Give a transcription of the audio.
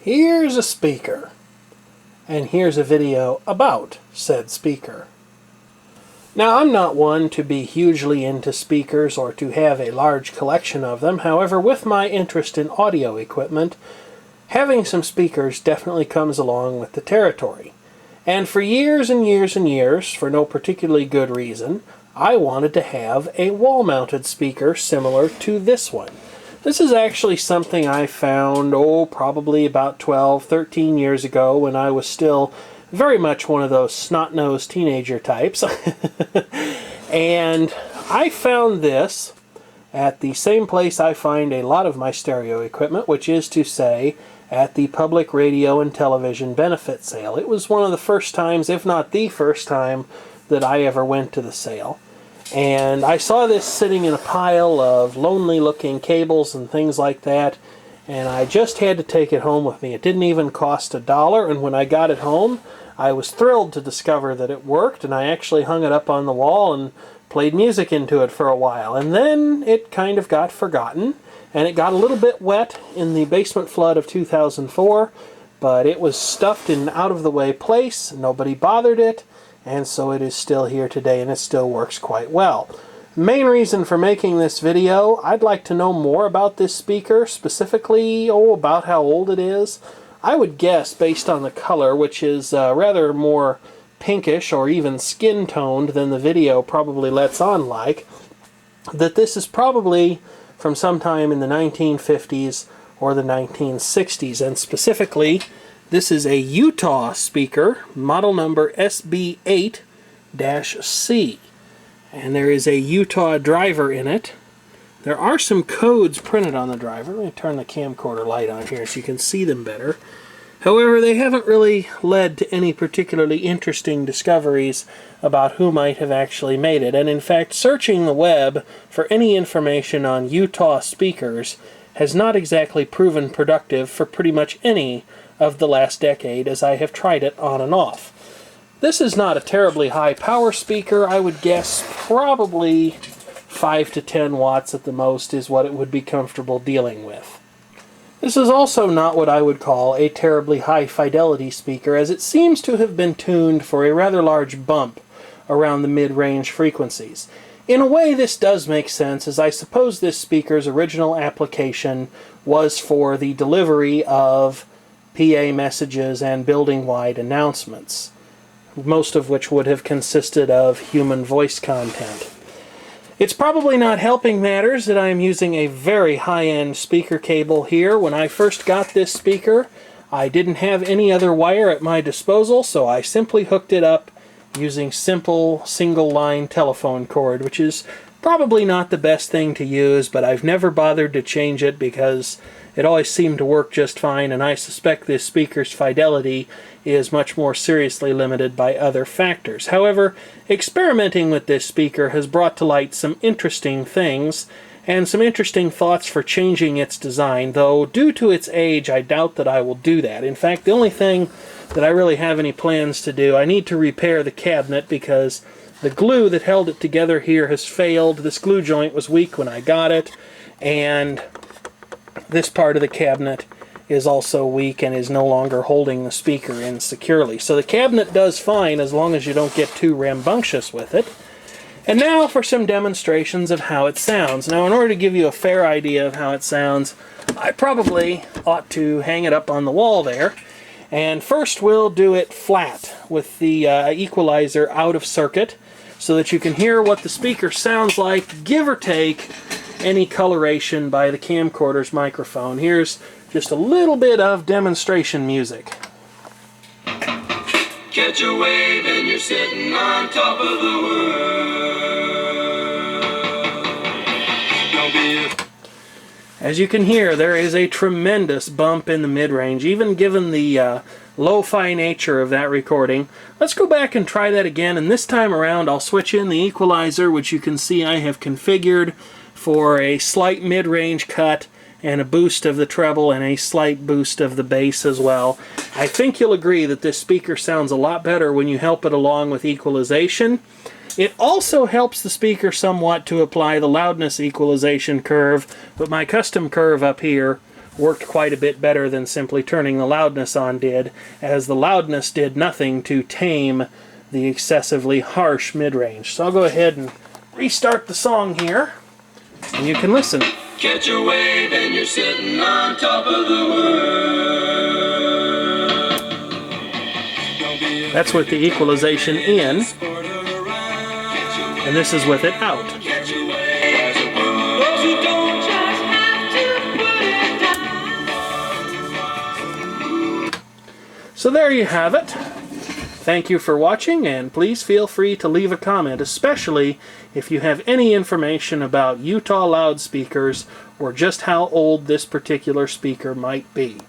Here's a speaker, and here's a video about said speaker. Now, I'm not one to be hugely into speakers or to have a large collection of them. However, with my interest in audio equipment, having some speakers definitely comes along with the territory. And for years and years and years, for no particularly good reason, I wanted to have a wall-mounted speaker similar to this one. This is actually something I found, probably about 12, 13 years ago when I was still very much one of those snot-nosed teenager types. And I found this at the same place I find a lot of my stereo equipment, which is to say, at the Public Radio and Television Benefit Sale. It was one of the first times, if not the first time, that I ever went to the sale. And I saw this sitting in a pile of lonely-looking cables and things like that, and I just had to take it home with me. It didn't even cost $1, and when I got it home, I was thrilled to discover that it worked, and I actually hung it up on the wall and played music into it for a while. And then it kind of got forgotten, and it got a little bit wet in the basement flood of 2004, but it was stuffed in an out-of-the-way place. Nobody bothered it. And so it is still here today, and it still works quite well. Main reason for making this video, I'd like to know more about this speaker, specifically about how old it is. I would guess, based on the color, which is rather more pinkish or even skin-toned than the video probably lets on like, that this is probably from sometime in the 1950s or the 1960s, and specifically, this is a Utah speaker, model number SB8-C, and there is a Utah driver in it. There are some codes printed on the driver. Let me turn the camcorder light on here so you can see them better. However, they haven't really led to any particularly interesting discoveries about who might have actually made it. And in fact, searching the web for any information on Utah speakers has not exactly proven productive for pretty much any of the last decade, as I have tried it on and off. This is not a terribly high power speaker. I would guess probably 5 to 10 watts at the most is what it would be comfortable dealing with. This is also not what I would call a terribly high fidelity speaker, as it seems to have been tuned for a rather large bump around the mid-range frequencies. In a way, this does make sense, as I suppose this speaker's original application was for the delivery of PA messages and building-wide announcements, most of which would have consisted of human voice content. It's probably not helping matters that I am using a very high-end speaker cable here. When I first got this speaker, I didn't have any other wire at my disposal, so I simply hooked it up using simple single-line telephone cord, which is probably not the best thing to use, but I've never bothered to change it because it always seemed to work just fine, and I suspect this speaker's fidelity is much more seriously limited by other factors. However, experimenting with this speaker has brought to light some interesting things, and some interesting thoughts for changing its design, though due to its age, I doubt that I will do that. In fact, the only thing that I really have any plans to do, I need to repair the cabinet because the glue that held it together here has failed. This glue joint was weak when I got it, and this part of the cabinet is also weak and is no longer holding the speaker in securely. So the cabinet does fine as long as you don't get too rambunctious with it. And now for some demonstrations of how it sounds. Now, in order to give you a fair idea of how it sounds, I probably ought to hang it up on the wall there. And first we'll do it flat with the equalizer out of circuit so that you can hear what the speaker sounds like, give or take any coloration by the camcorder's microphone. Here's just a little bit of demonstration music. Catch a wave and you're sitting on top of the world. Don't be a... As you can hear, there is a tremendous bump in the mid-range, even given the lo-fi nature of that recording. Let's go back and try that again, and this time around I'll switch in the equalizer, which you can see I have configured for a slight mid-range cut and a boost of the treble and a slight boost of the bass as well. I think you'll agree that this speaker sounds a lot better when you help it along with equalization. It also helps the speaker somewhat to apply the loudness equalization curve, but my custom curve up here worked quite a bit better than simply turning the loudness on did, as the loudness did nothing to tame the excessively harsh mid-range. So I'll go ahead and restart the song here, and you can listen. Catch a wave and you're sitting on top of the world. That's with the equalization in, and this is with it out. Catch a wave. Those who don't just have to put it down. So there you have it. Thank you for watching, and please feel free to leave a comment, especially if you have any information about Utah loudspeakers or just how old this particular speaker might be.